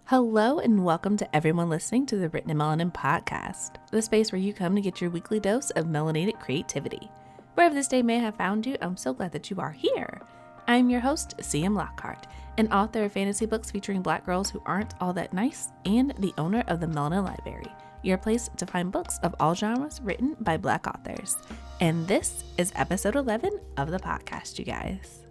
Hello and welcome to everyone listening to the Written in Melanin podcast, the space where you come to get your weekly dose of melanated creativity. Wherever this day may have found you, I'm so glad that you are here. I'm your host, C.M. Lockhart, an author of fantasy books featuring Black girls who aren't all that nice, and the owner of the Melanin Library, your place to find books of all genres written by Black authors. And this is episode 11 of the podcast, you guys.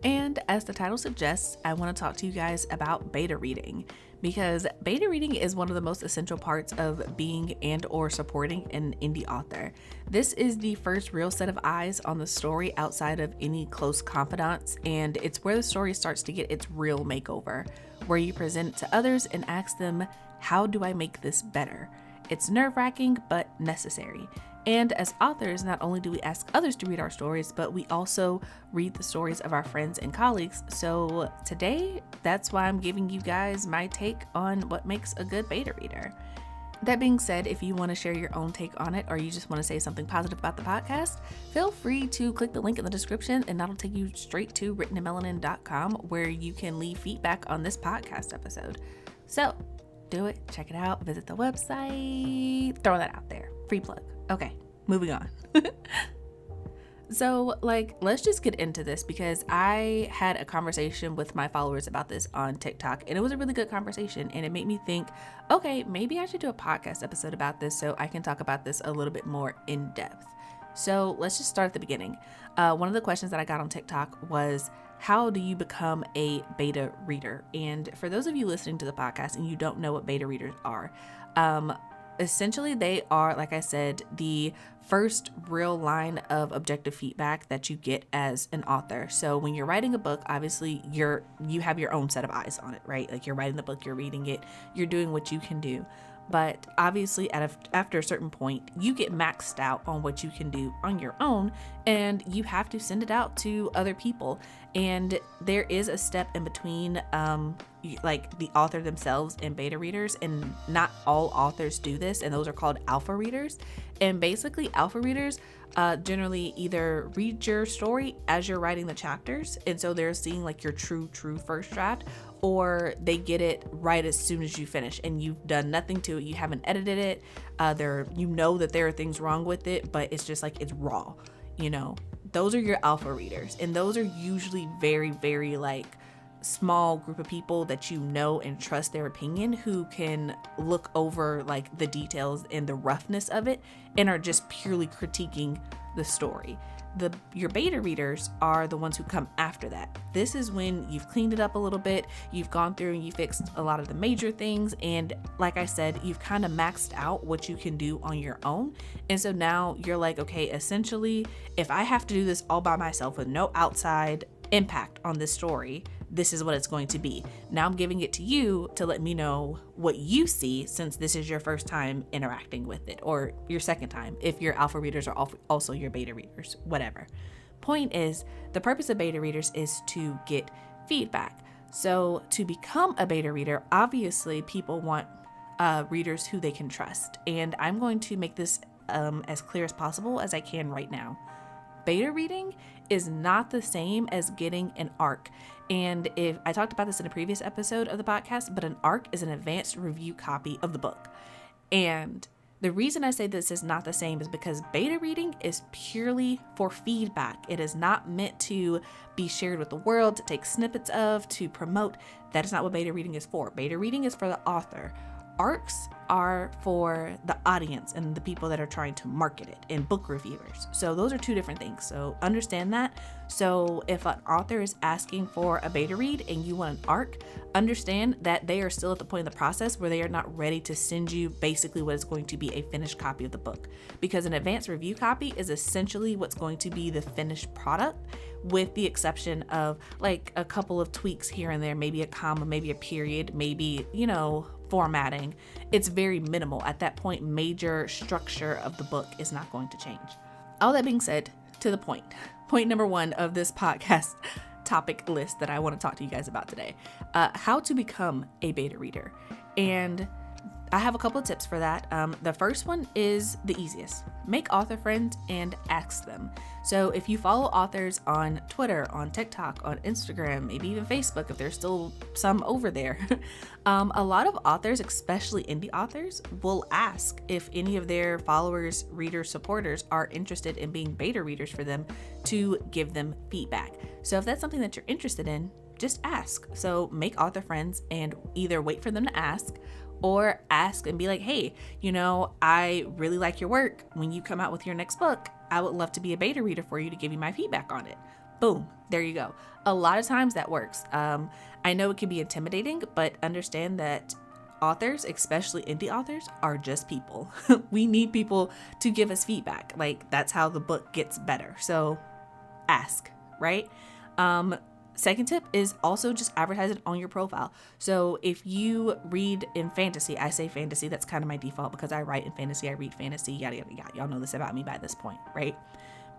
And as the title suggests, I want to talk to you guys about beta reading, because beta reading is one of the most essential parts of being and or supporting an indie author. This is the first real set of eyes on the story outside of any close confidants, and it's where the story starts to get its real makeover, where you present it to others and ask them, how do I make this better? It's nerve-wracking, but necessary. And as authors, not only do we ask others to read our stories, but we also read the stories of our friends and colleagues. So today, that's why I'm giving you guys my take on what makes a good beta reader. That being said, if you want to share your own take on it, or you just want to say something positive about the podcast, feel free to click the link in the description, and that'll take you straight to writteninmelanin.com, where you can leave feedback on this podcast episode. So do it, check it out, visit the website, throw that out there, free plug. Okay, moving on. So, let's just get into this, because I had a conversation with my followers about this on TikTok, and it was a really good conversation, and it made me think, okay, maybe I should do a podcast episode about this so I can talk about this a little bit more in depth. So let's just start at the beginning. One of the questions that I got on TikTok was, how do you become a beta reader? And for those of you listening to the podcast and you don't know what beta readers are, essentially, they are, like I said, the first real line of objective feedback that you get as an author. So when you're writing a book, obviously you have your own set of eyes on it, right? Like, you're writing the book, you're reading it, you're doing what you can do. But obviously, after a certain point, you get maxed out on what you can do on your own, and you have to send it out to other people. And there is a step in between, like the author themselves and beta readers, and not all authors do this, and those are called alpha readers. And basically, alpha readers generally either read your story as you're writing the chapters, and so they're seeing like your true first draft, or they get it right as soon as you finish and you've done nothing to it, you haven't edited it, you know that there are things wrong with it, but it's just like it's raw, those are your alpha readers. And those are usually very, very small group of people that and trust their opinion, who can look over like the details and the roughness of it and are just purely critiquing the story. Your beta readers are the ones who come after that. This is when you've cleaned it up a little bit, you've gone through and you fixed a lot of the major things, and like I said, you've kind of maxed out what you can do on your own. And so now you're like, okay, essentially, if I have to do this all by myself with no outside impact on this story, this is what it's going to be. Now I'm giving it to you to let me know what you see, since this is your first time interacting with it, or your second time if your alpha readers are also your beta readers, whatever. Point is, the purpose of beta readers is to get feedback. So to become a beta reader, obviously people want readers who they can trust, and I'm going to make this as clear as possible as I can right now. Beta reading is not the same as getting an ARC. And if I talked about this in a previous episode of the podcast, but an ARC is an advanced review copy of the book. And the reason I say this is not the same is because beta reading is purely for feedback. It is not meant to be shared with the world, to take snippets of, to promote. That is not what beta reading is for. Beta reading is for the author. ARCs are for the audience and the people that are trying to market it, and book reviewers. So those are two different things. So understand that. So if an author is asking for a beta read and you want an ARC, understand that they are still at the point in the process where they are not ready to send you basically what is going to be a finished copy of the book. Because an advanced review copy is essentially what's going to be the finished product, with the exception of like a couple of tweaks here and there, maybe a comma, maybe a period, maybe, formatting. It's very minimal. At that point, major structure of the book is not going to change. All that being said, to the point. Point number 1 of this podcast topic list that I want to talk to you guys about today. How to become a beta reader. And I have a couple of tips for that. The first one is the easiest. Make author friends and ask them. So if you follow authors on Twitter, on TikTok, on Instagram, maybe even Facebook, if there's still some over there, a lot of authors, especially indie authors, will ask if any of their followers, readers, supporters are interested in being beta readers for them to give them feedback. So if that's something that you're interested in, just ask. So make author friends and either wait for them to ask or ask and be like, hey, I really like your work. When you come out with your next book, I would love to be a beta reader for you to give you my feedback on it. Boom, there you go. A lot of times that works. I know it can be intimidating, but understand that authors, especially indie authors, are just people. We need people to give us feedback. Like, that's how the book gets better. So ask, right? Second tip is also just advertise it on your profile. So if you read in fantasy, I say fantasy, that's kind of my default because I write in fantasy, I read fantasy, yada, yada, yada. Y'all know this about me by this point, right?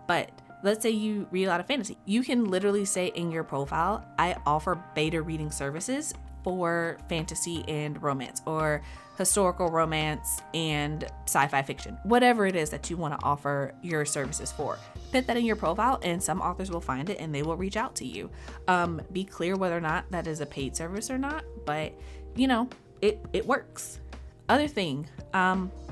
But let's say you read a lot of fantasy. You can literally say in your profile, I offer beta reading services for fantasy and romance, or historical romance and sci-fi fiction, whatever it is that you want to offer your services for. Put that in your profile and some authors will find it and they will reach out to you. Be clear whether or not that is a paid service or not, but it works. Other thing,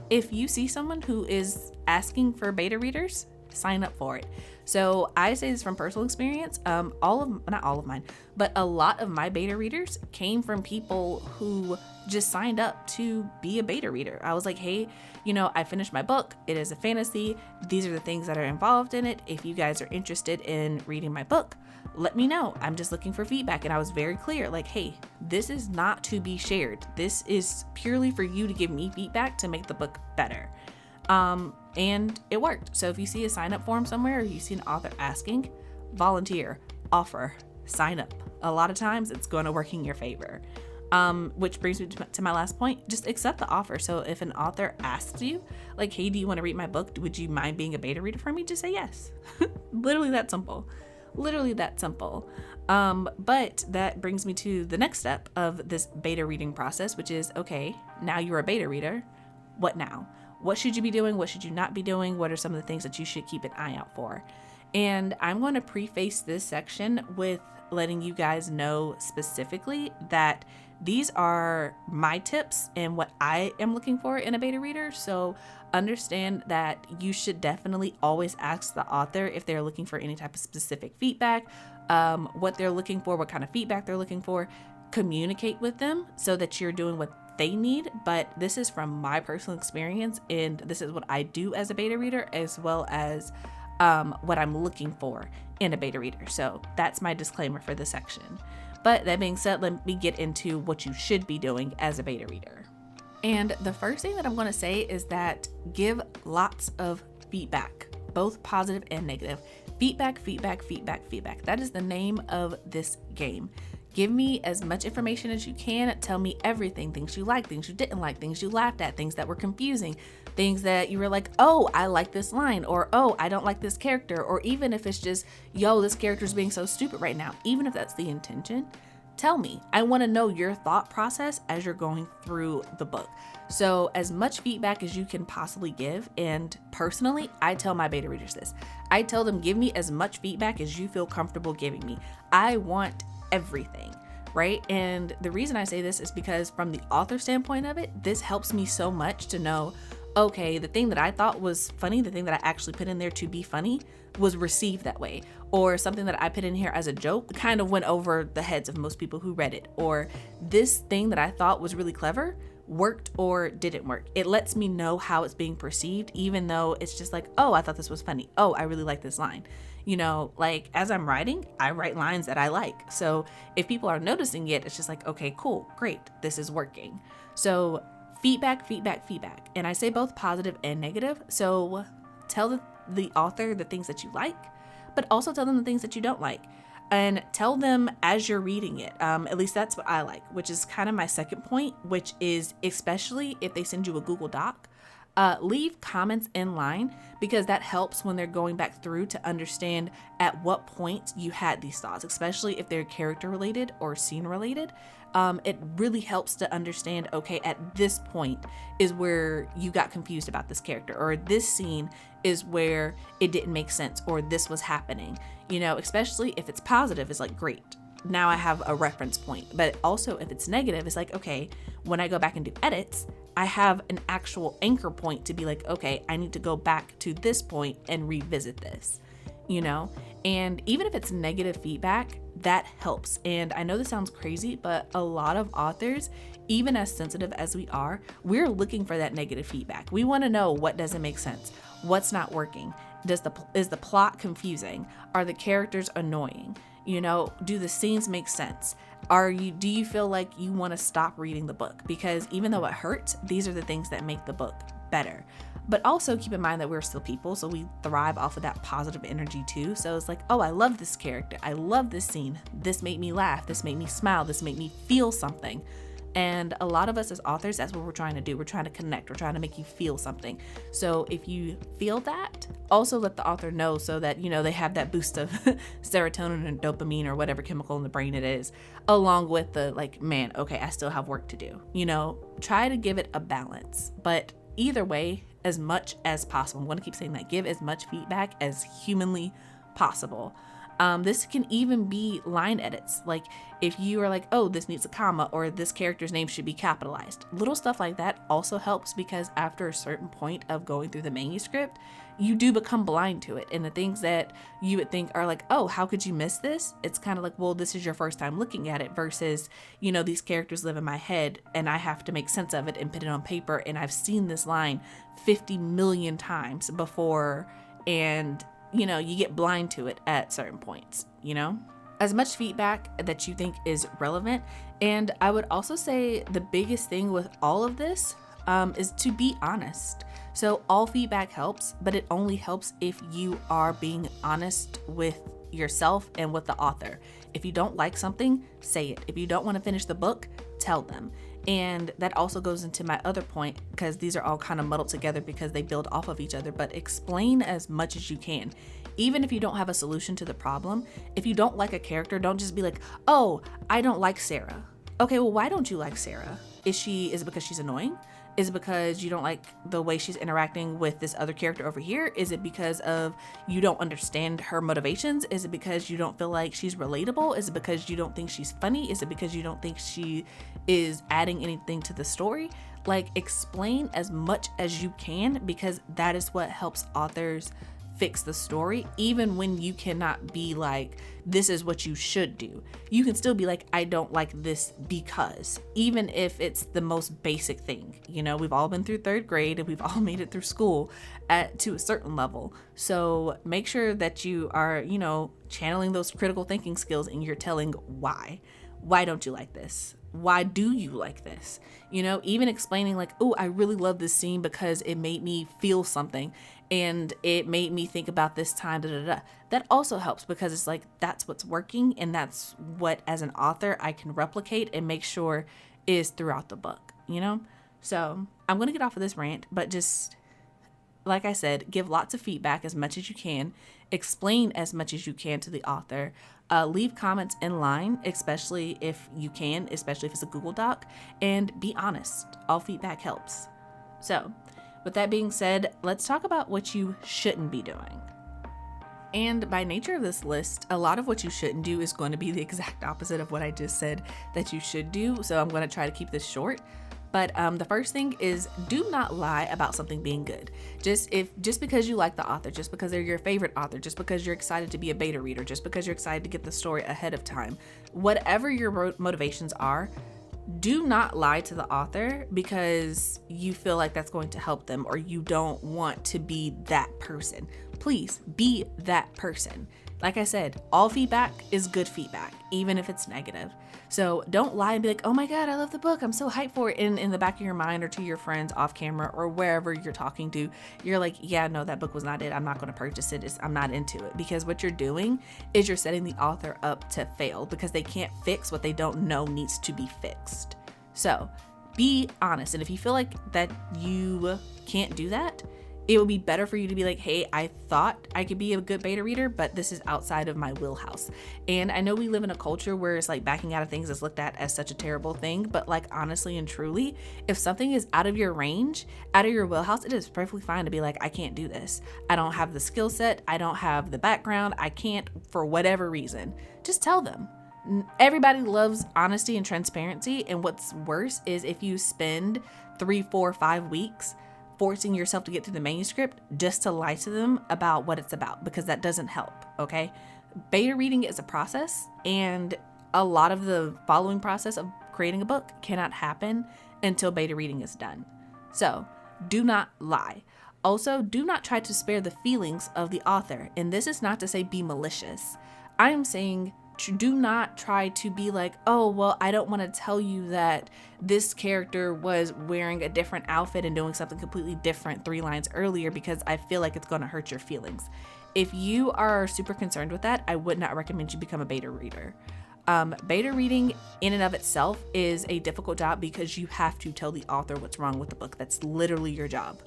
if you see someone who is asking for beta readers, sign up for it. So I say this from personal experience. Not all of mine, but a lot of my beta readers came from people who just signed up to be a beta reader. I was like, hey, I finished my book. It is a fantasy. These are the things that are involved in it. If you guys are interested in reading my book, let me know. I'm just looking for feedback. And I was very clear, like, hey, this is not to be shared. This is purely for you to give me feedback to make the book better. And it worked. So if you see a sign up form somewhere, or you see an author asking, volunteer, offer, sign up. A lot of times it's going to work in your favor. Which brings me to my last point. Just accept the offer. So if an author asks you, like, hey, do you want to read my book? Would you mind being a beta reader for me? Just say yes. Literally that simple. But that brings me to the next step of this beta reading process, which is, okay, now you're a beta reader. What now? What should you be doing? What should you not be doing? What are some of the things that you should keep an eye out for? And I'm going to preface this section with letting you guys know specifically that these are my tips and what I am looking for in a beta reader. So understand that you should definitely always ask the author if they're looking for any type of specific feedback, what they're looking for, what kind of feedback they're looking for. Communicate with them so that you're doing what they need. But this is from my personal experience, and this is what I do as a beta reader, as well as what I'm looking for in a beta reader. So that's my disclaimer for this section. But that being said, let me get into what you should be doing as a beta reader. And the first thing that I'm going to say is that give lots of feedback, both positive and negative. Feedback. That is the name of this game. Give me as much information as you can. Tell me everything, things you liked, things you didn't like, things you laughed at, things that were confusing, things that you were like, oh, I like this line, or oh, I don't like this character, or even if it's just, yo, this character's being so stupid right now. Even if that's the intention, tell me. I want to know your thought process as you're going through the book. So as much feedback as you can possibly give. And personally, I tell my beta readers this. I tell them, give me as much feedback as you feel comfortable giving me. I want everything, right? And the reason I say this is because from the author standpoint of it, this helps me so much to know, okay, the thing that I thought was funny, the thing that I actually put in there to be funny was received that way, or something that I put in here as a joke kind of went over the heads of most people who read it, or this thing that I thought was really clever worked or didn't work. It lets me know how it's being perceived, even though it's just like, oh, I thought this was funny. Oh, I really like this line. Like as I'm writing, I write lines that I like. So if people are noticing it, it's just like, okay, cool, great, this is working. So feedback. And I say both positive and negative. So tell the author the things that you like, but also tell them the things that you don't like. And tell them as you're reading it. At least that's what I like, which is kind of my second point, which is especially if they send you a Google Doc. Leave comments in line because that helps when they're going back through to understand at what point you had these thoughts, especially if they're character related or scene related. It really helps to understand, okay, at this point is where you got confused about this character, or this scene is where it didn't make sense, or this was happening, especially if it's positive, it's like, great. Now I have a reference point. But also if it's negative, it's like, okay, when I go back and do edits, I have an actual anchor point to be like, okay, I need to go back to this point and revisit this, and even if it's negative feedback, that helps. And I know this sounds crazy, but a lot of authors, even as sensitive as we are, we're looking for that negative feedback. We want to know what doesn't make sense, what's not working. Is the plot confusing? Are the characters annoying? Do the scenes make sense? Do you feel like you want to stop reading the book? Because even though it hurts, these are the things that make the book better. But also keep in mind that we're still people, so we thrive off of that positive energy too. So it's like, oh, I love this character. I love this scene. This made me laugh. This made me smile. This made me feel something. And a lot of us as authors, that's what we're trying to do. We're trying to connect. We're trying to make you feel something. So if you feel that, also let the author know so that, they have that boost of serotonin and dopamine or whatever chemical in the brain it is, along with the like, man, okay, I still have work to do. Try to give it a balance. But either way, as much as possible, I'm going to keep saying that, give as much feedback as humanly possible. This can even be line edits. Like if you are like, oh, this needs a comma, or this character's name should be capitalized. Little stuff like that also helps, because after a certain point of going through the manuscript, you do become blind to it. And the things that you would think are like, oh, how could you miss this? It's kind of like, well, this is your first time looking at it versus, these characters live in my head and I have to make sense of it and put it on paper. And I've seen this line 50 million times before, and you get blind to it at certain points, as much feedback that you think is relevant. And I would also say the biggest thing with all of this is to be honest. So all feedback helps, but it only helps if you are being honest with yourself and with the author. If you don't like something, say it. If you don't want to finish the book, tell them. And that also goes into my other point, because these are all kind of muddled together because they build off of each other, but explain as much as you can. Even if you don't have a solution to the problem, if you don't like a character, don't just be like, oh, I don't like Sarah. Okay, well, why don't you like Sarah? Is it because she's annoying? Is it because you don't like the way she's interacting with this other character over here? Is it because of you don't understand her motivations? Is it because you don't feel like she's relatable? Is it because you don't think she's funny? Is it because you don't think she is adding anything to the story? Like, explain as much as you can, because that is what helps authors fix the story. Even when you cannot be like, this is what you should do, you can still be like, I don't like this because, even if it's the most basic thing. We've all been through third grade and we've all made it through school to a certain level. So make sure that you are, channeling those critical thinking skills, and you're telling why don't you like this? Why do you like this? Even explaining like, oh, I really love this scene because it made me feel something and it made me think about this time, That also helps, because it's like, that's what's working, and that's what, as an author, I can replicate and make sure is throughout the book, So I'm going to get off of this rant, but just like I said, give lots of feedback as much as you can, explain as much as you can to the author, leave comments in line, especially if you can, especially if it's a Google Doc, and be honest. All feedback helps. So with that being said, let's talk about what you shouldn't be doing. And by nature of this list, a lot of what you shouldn't do is going to be the exact opposite of what I just said that you should do. So I'm going to try to keep this short. But the first thing is, do not lie about something being good. Just because you like the author, just because they're your favorite author, just because you're excited to be a beta reader, just because you're excited to get the story ahead of time, whatever your motivations are, do not lie to the author because you feel like that's going to help them, or you don't want to be that person. Please be that person. Like I said, all feedback is good feedback, even if it's negative. So don't lie and be like, oh my God, I love the book, I'm so hyped for it. In the back of your mind, or to your friends off camera, or wherever you're talking to, you're like, yeah, no, that book was not it. I'm not going to purchase it. I'm not into it. Because what you're doing is you're setting the author up to fail, because they can't fix what they don't know needs to be fixed. So be honest. And if you feel like that you can't do that, it would be better for you to be like, hey, I thought I could be a good beta reader, but this is outside of my wheelhouse. And I know we live in a culture where it's like backing out of things is looked at as such a terrible thing, but like honestly and truly, if something is out of your range, out of your wheelhouse, it is perfectly fine to be like, I can't do this. I don't have the skill set. I don't have the background. I can't for whatever reason. Just tell them. Everybody loves honesty and transparency. And what's worse is if you spend 3, 4, 5 weeks forcing yourself to get to the manuscript just to lie to them about what it's about, because that doesn't help, okay? Beta reading is a process, and a lot of the following process of creating a book cannot happen until beta reading is done. So do not lie. Also, do not try to spare the feelings of the author. And this is not to say be malicious. I am saying do not try to be like, oh, well, I don't want to tell you that this character was wearing a different outfit and doing something completely different 3 lines earlier because I feel like it's going to hurt your feelings. If you are super concerned with that, I would not recommend you become a beta reader. Beta reading in and of itself is a difficult job because you have to tell the author what's wrong with the book. That's literally your job.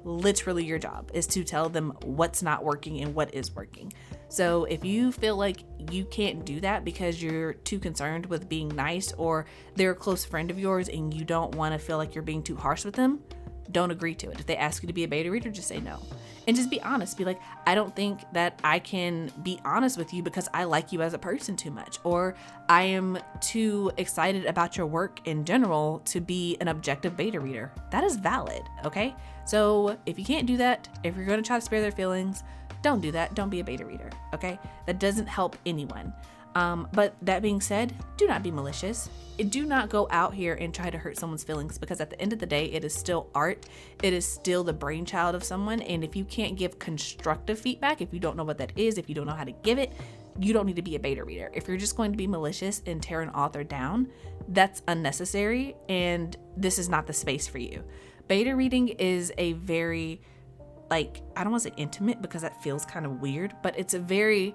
Literally your job is to tell them what's not working and what is working. So if you feel like you can't do that because you're too concerned with being nice, or they're a close friend of yours and you don't want to feel like you're being too harsh with them, don't agree to it. If they ask you to be a beta reader, just say no. And just be honest. Be like, I don't think that I can be honest with you because I like you as a person too much, or I am too excited about your work in general to be an objective beta reader. That is valid, okay? So if you can't do that, if you're going to try to spare their feelings, don't do that. Don't be a beta reader, okay? That doesn't help anyone. But that being said, do not be malicious. Do not go out here and try to hurt someone's feelings, because at the end of the day, it is still art. It is still the brainchild of someone. And if you can't give constructive feedback, if you don't know what that is, if you don't know how to give it, you don't need to be a beta reader. If you're just going to be malicious and tear an author down, that's unnecessary. And this is not the space for you. Beta reading is a very, like, I don't want to say intimate because that feels kind of weird, but it's a very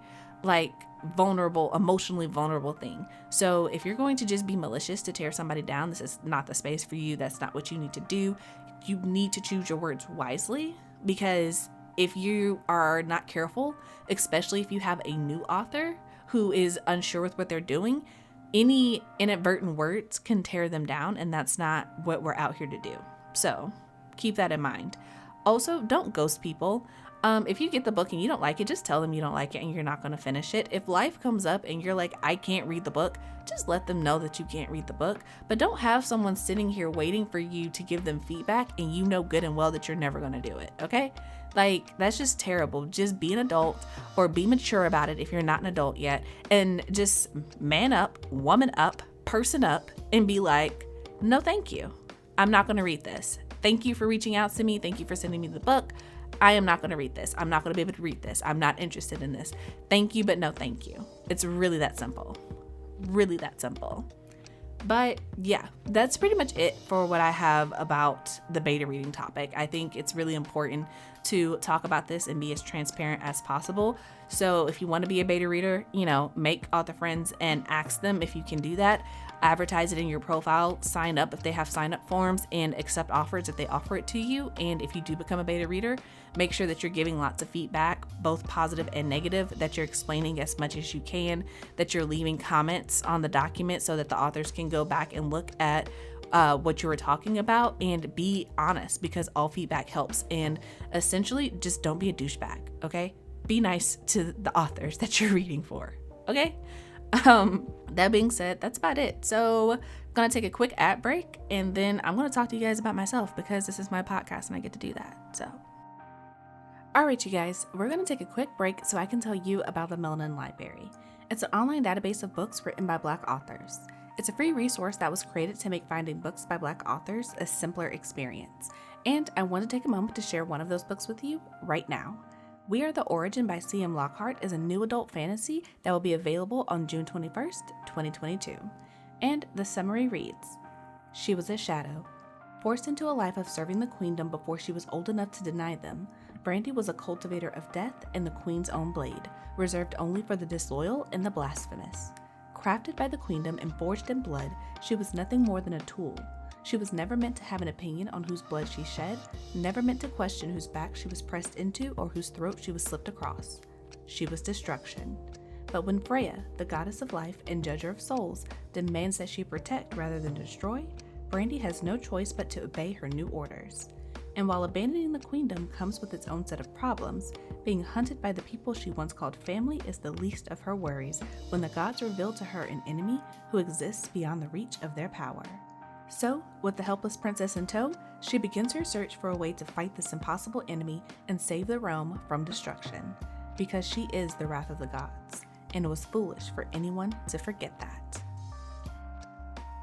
vulnerable, emotionally vulnerable thing. So if you're going to just be malicious to tear somebody down, this is not the space for you. That's not what you need to do. You need to choose your words wisely, because if you are not careful, especially if you have a new author who is unsure with what they're doing, any inadvertent words can tear them down, and that's not what we're out here to do. So keep that in mind. Also, don't ghost people. If you get the book and you don't like it, just tell them you don't like it and you're not going to finish it. If life comes up and you're like, I can't read the book, just let them know that you can't read the book. But don't have someone sitting here waiting for you to give them feedback and you know good and well that you're never going to do it, okay? That's just terrible. Just be an adult, or be mature about it if you're not an adult yet, and just man up, woman up, person up, and be like, no, thank you. I'm not going to read this. Thank you for reaching out to me. Thank you for sending me the book. I am not going to read this. I'm not going to be able to read this. I'm not interested in this. Thank you, but no thank you. It's really that simple. Really that simple. But yeah, that's pretty much it for what I have about the beta reading topic. I think it's really important to talk about this and be as transparent as possible. So if you want to be a beta reader, make author friends and ask them if you can do that. Advertise it in your profile, sign up if they have sign up forms, and accept offers if they offer it to you. And if you do become a beta reader, make sure that you're giving lots of feedback, both positive and negative, that you're explaining as much as you can, that you're leaving comments on the document so that the authors can go back and look at what you were talking about, and be honest, because all feedback helps. And essentially, just don't be a douchebag, okay? Be nice to the authors that you're reading for, okay? That being said, that's about it. So I'm going to take a quick ad break, and then I'm going to talk to you guys about myself, because this is my podcast and I get to do that. So, all right, you guys, we're going to take a quick break so I can tell you about the Melanin Library. It's an online database of books written by Black authors. It's a free resource that was created to make finding books by Black authors a simpler experience. And I want to take a moment to share one of those books with you right now. We Are the Origin by C.M. Lockhart is a new adult fantasy that will be available on June 21st, 2022. And the summary reads, she was a shadow. Forced into a life of serving the queendom before she was old enough to deny them, Brandy was a cultivator of death and the queen's own blade, reserved only for the disloyal and the blasphemous. Crafted by the queendom and forged in blood, she was nothing more than a tool. She was never meant to have an opinion on whose blood she shed, never meant to question whose back she was pressed into or whose throat she was slipped across. She was destruction. But when Freya, the goddess of life and judger of souls, demands that she protect rather than destroy, Brandy has no choice but to obey her new orders. And while abandoning the queendom comes with its own set of problems, being hunted by the people she once called family is the least of her worries when the gods reveal to her an enemy who exists beyond the reach of their power. So, with the helpless princess in tow, she begins her search for a way to fight this impossible enemy and save the realm from destruction, because she is the wrath of the gods, and it was foolish for anyone to forget that.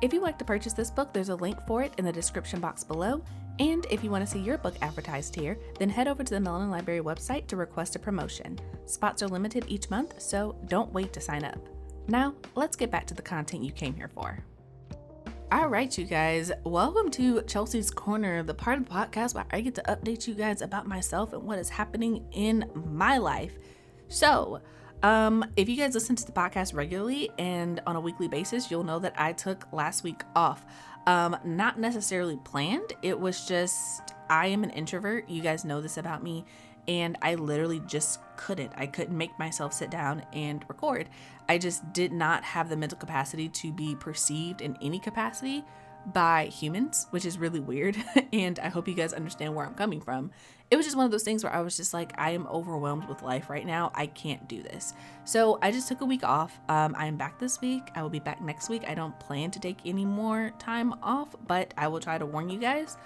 If you'd like to purchase this book, there's a link for it in the description box below, and if you want to see your book advertised here, then head over to the Melanin Library website to request a promotion. Spots are limited each month, so don't wait to sign up. Now, let's get back to the content you came here for. All right, you guys, welcome to Chelsea's Corner, the part of the podcast where I get to update you guys about myself and what is happening in my life. So, if you guys listen to the podcast regularly and on a weekly basis, you'll know that I took last week off. Not necessarily planned. It was just, I am an introvert. You guys know this about me. And I literally just couldn't. I couldn't make myself sit down and record. I just did not have the mental capacity to be perceived in any capacity by humans, which is really weird. And I hope you guys understand where I'm coming from. It was just one of those things where I was just like, I am overwhelmed with life right now. I can't do this. So I just took a week off. I am back this week. I will be back next week. I don't plan to take any more time off, but I will try to warn you guys.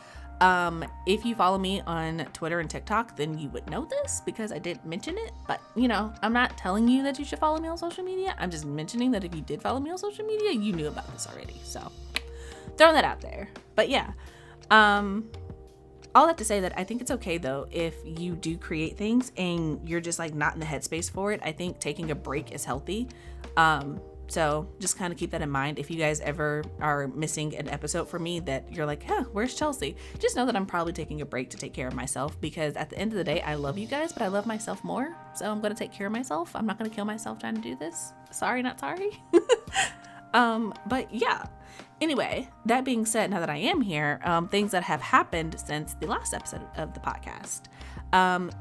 If you follow me on Twitter and TikTok, then you would know this because I did mention it, but I'm not telling you that you should follow me on social media. I'm just mentioning that if you did follow me on social media, you knew about this already. So throwing that out there, but yeah, all that to say that I think it's okay though, if you do create things and you're just like not in the headspace for it. I think taking a break is healthy. So just kind of keep that in mind. If you guys ever are missing an episode from me that you're like, where's Chelsea? Just know that I'm probably taking a break to take care of myself, because at the end of the day, I love you guys, but I love myself more. So I'm going to take care of myself. I'm not going to kill myself trying to do this. Sorry, not sorry. But yeah, anyway, that being said, now that I am here, things that have happened since the last episode of the podcast.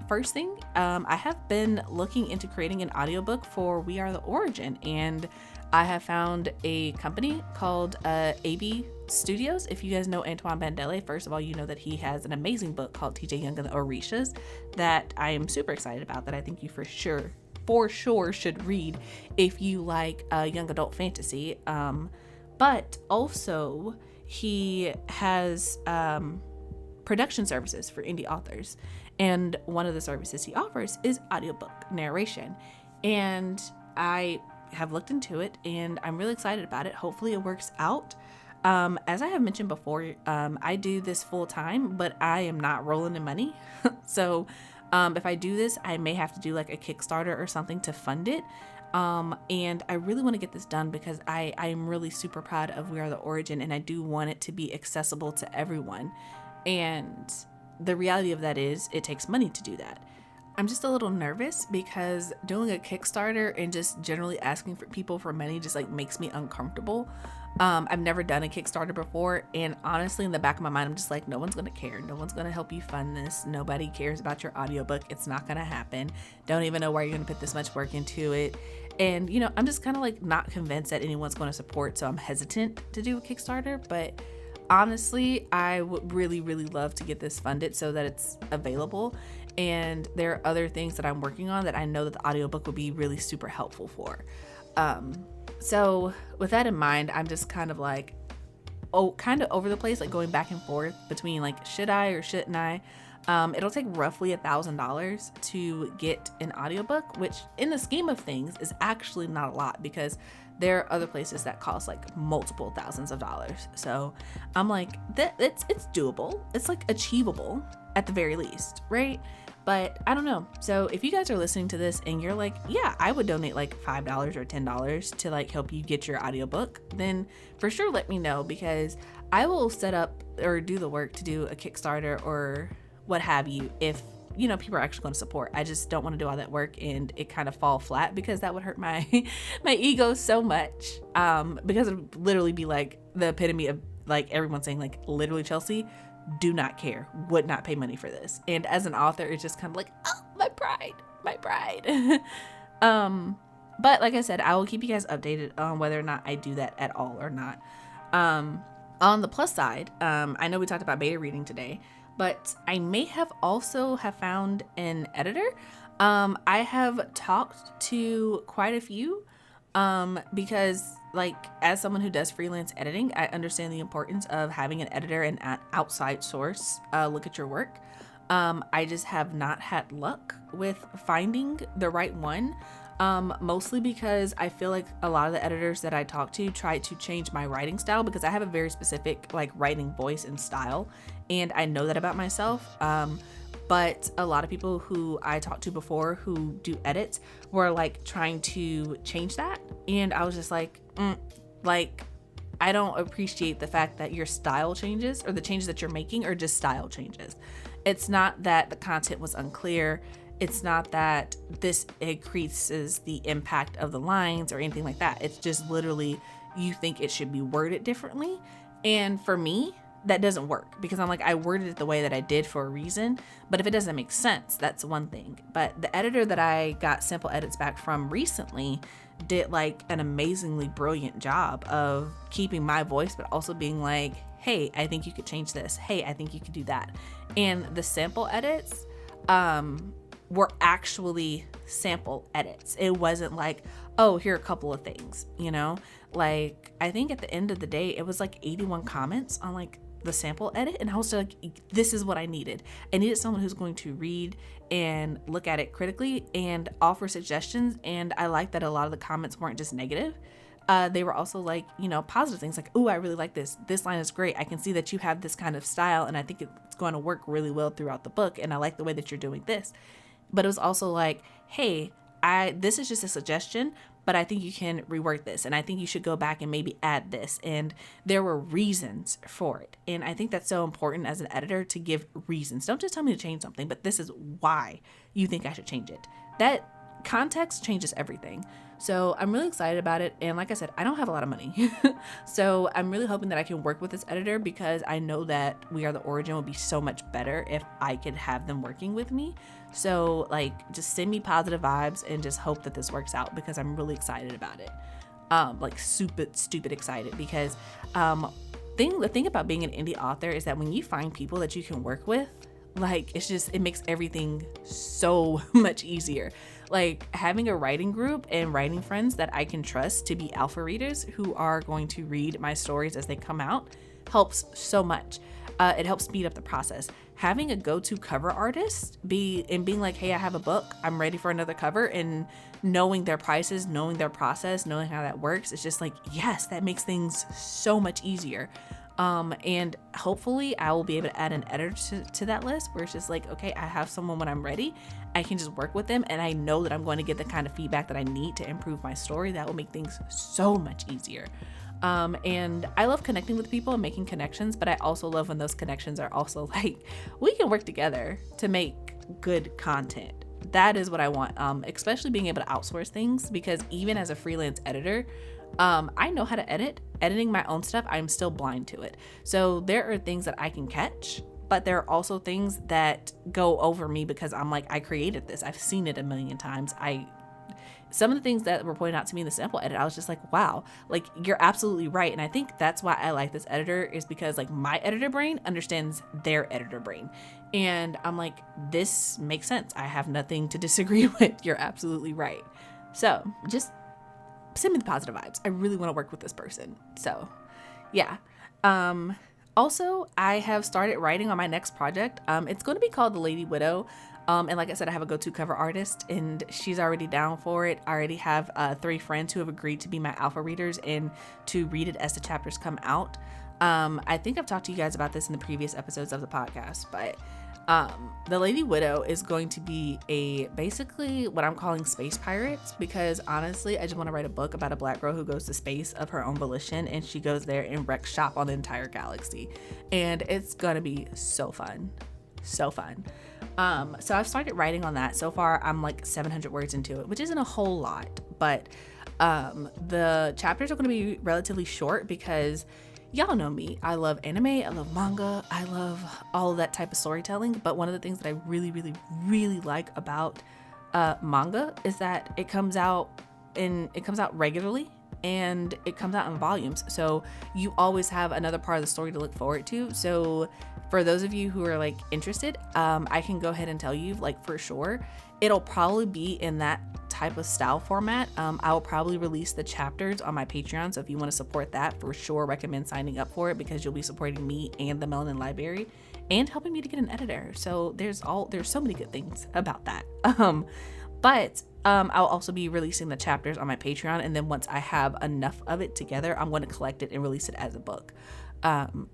First thing, I have been looking into creating an audiobook for We Are the Origin, and I have found a company called AB Studios. If you guys know Antoine Bandele, first of all, you know that he has an amazing book called TJ Young and the Orishas that I am super excited about, that I think you for sure should read if you like young adult fantasy. But also he has production services for indie authors. And one of the services he offers is audiobook narration. And I have looked into it and I'm really excited about it. Hopefully it works out. As I have mentioned before, I do this full time, but I am not rolling in money. So if I do this, I may have to do like a Kickstarter or something to fund it. And I really want to get this done because I am really super proud of We Are the Origin, and I do want it to be accessible to everyone. And the reality of that is it takes money to do that. I'm just a little nervous because doing a Kickstarter and just generally asking for people for money just like makes me uncomfortable. I've never done a Kickstarter before, and honestly in the back of my mind I'm just like, no one's gonna care, no one's gonna help you fund this, nobody cares about your audiobook, it's not gonna happen, don't even know why you're gonna put this much work into it. And I'm just kind of like not convinced that anyone's going to support, so I'm hesitant to do a Kickstarter. But honestly, I would really, really love to get this funded so that it's available. And there are other things that I'm working on that I know that the audiobook would be really super helpful for. So with that in mind, I'm just kind of like, kind of over the place, like going back and forth between like, should I or shouldn't I? It'll take roughly $1,000 to get an audiobook, which in the scheme of things is actually not a lot because there are other places that cost like multiple thousands of dollars. So I'm like, it's doable. It's like achievable at the very least, right? But I don't know. So if you guys are listening to this and you're like, yeah, I would donate like $5 or $10 to like help you get your audiobook, then for sure let me know, because I will set up or do the work to do a Kickstarter or what have you if people are actually going to support. I just don't want to do all that work and it kind of fall flat, because that would hurt my ego so much, because it would literally be like the epitome of like everyone's saying, like literally Chelsea, do not care, would not pay money for this. And as an author, it's just kind of like, oh, my pride. But like I said, I will keep you guys updated on whether or not I do that at all or not. On the plus side, I know we talked about beta reading today, but I may have also have found an editor. I have talked to quite a few, because like as someone who does freelance editing, I understand the importance of having an editor and an outside source look at your work. I just have not had luck with finding the right one. Mostly because I feel like a lot of the editors that I talk to try to change my writing style, because I have a very specific like writing voice and style, and I know that about myself. But a lot of people who I talked to before who do edits were like trying to change that, and I was just like, I don't appreciate the fact that your style changes, or the changes that you're making are just style changes. It's not that the content was unclear. It's not that this increases the impact of the lines or anything like that. It's just literally you think it should be worded differently. And for me, that doesn't work, because I'm like, I worded it the way that I did for a reason. But if it doesn't make sense, that's one thing. But the editor that I got sample edits back from recently did like an amazingly brilliant job of keeping my voice, but also being like, hey, I think you could change this. Hey, I think you could do that. And the sample edits, were actually sample edits. It wasn't like, oh, here are a couple of things, you know? Like, I think at the end of the day, it was like 81 comments on like the sample edit, and I was like, this is what I needed. I needed someone who's going to read and look at it critically and offer suggestions. And I like that a lot of the comments weren't just negative. They were also like, you know, positive things like, oh, I really like this. This line is great. I can see that you have this kind of style, and I think it's going to work really well throughout the book. And I like the way that you're doing this. But it was also like, hey, this is just a suggestion, but I think you can rework this. And I think you should go back and maybe add this. And there were reasons for it. And I think that's so important as an editor to give reasons. Don't just tell me to change something, but this is why you think I should change it. That context changes everything. So I'm really excited about it. And like I said, I don't have a lot of money. So I'm really hoping that I can work with this editor, because I know that We Are the Origin would be so much better if I could have them working with me. So like, just send me positive vibes and just hope that this works out, because I'm really excited about it. Like stupid excited, because the thing about being an indie author is that when you find people that you can work with, like, it makes everything so much easier. Like, having a writing group and writing friends that I can trust to be alpha readers who are going to read my stories as they come out helps so much. It helps speed up the process. Having a go-to cover artist being like, hey, I have a book, I'm ready for another cover, and knowing their prices, knowing their process, knowing how that works, it's just like, yes, that makes things so much easier. And hopefully I will be able to add an editor to that list, where it's just like, okay, I have someone when I'm ready, I can just work with them, and I know that I'm going to get the kind of feedback that I need to improve my story. That will make things so much easier. And I love connecting with people and making connections, but I also love when those connections are also like, we can work together to make good content. That is what I want, especially being able to outsource things, because even as a freelance editor, I know how to edit. Editing my own stuff, I'm still blind to it. So there are things that I can catch, but there are also things that go over me, because I'm like, I created this. I've seen it a million times. Some of the things that were pointed out to me in the sample edit, I was just like, wow, like, you're absolutely right. And I think that's why I like this editor, is because like my editor brain understands their editor brain. And I'm like, this makes sense. I have nothing to disagree with. You're absolutely right. So just send me the positive vibes. I really want to work with this person. So yeah. Also, I have started writing on my next project. It's going to be called The Lady Widow. And like I said, I have a go-to cover artist, and she's already down for it. I already have 3 friends who have agreed to be my alpha readers and to read it as the chapters come out. I think I've talked to you guys about this in the previous episodes of the podcast, but The Lady Widow is going to be basically what I'm calling space pirates, because honestly, I just want to write a book about a black girl who goes to space of her own volition, and she goes there and wrecks shop on the entire galaxy. And it's going to be so fun. So fun. So I've started writing on that. So far, I'm like 700 words into it, which isn't a whole lot, but the chapters are going to be relatively short, because y'all know me. I love anime, I love manga, I love all of that type of storytelling. But one of the things that I really, really, really like about manga is that it comes out regularly, and it comes out in volumes. So you always have another part of the story to look forward to. So for those of you who are like interested, I can go ahead and tell you, like, for sure, it'll probably be in that type of style format. I will probably release the chapters on my Patreon. So if you want to support that, for sure, recommend signing up for it, because you'll be supporting me and the Melanin Library and helping me to get an editor. So there's so many good things about that. But I'll also be releasing the chapters on my Patreon, and then once I have enough of it together, I'm going to collect it and release it as a book.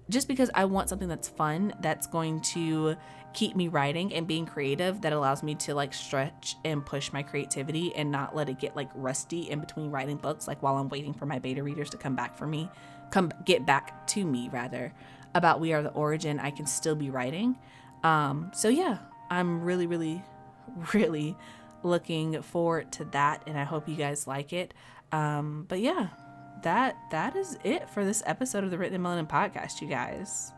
Just because I want something that's fun, that's going to keep me writing and being creative, that allows me to like stretch and push my creativity and not let it get like rusty in between writing books, like while I'm waiting for my beta readers to get back to me rather, about We Are the Origin. I can still be writing. So yeah, I'm really, really, really looking forward to that, and I hope you guys like it. But yeah, that is it for this episode of the Written in Melanin podcast, you guys.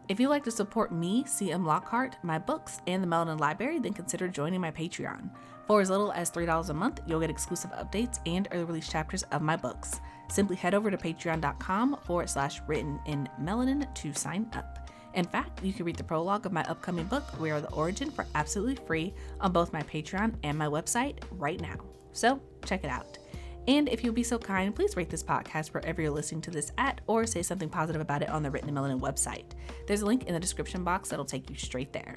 If you'd like to support me, CM Lockhart, my books, and the Melanin Library, then consider joining my Patreon. For as little as $3 a month, you'll get exclusive updates and early release chapters of my books. Simply head over to patreon.com/writteninmelanin to sign up. In fact, you can read the prologue of my upcoming book, We Are the Origin, for absolutely free on both my Patreon and my website right now. So check it out. And if you'll be so kind, please rate this podcast wherever you're listening to this at, or say something positive about it on the Written in Melanin website. There's a link in the description box that'll take you straight there.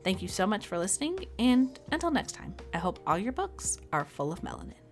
Thank you so much for listening, and until next time, I hope all your books are full of melanin.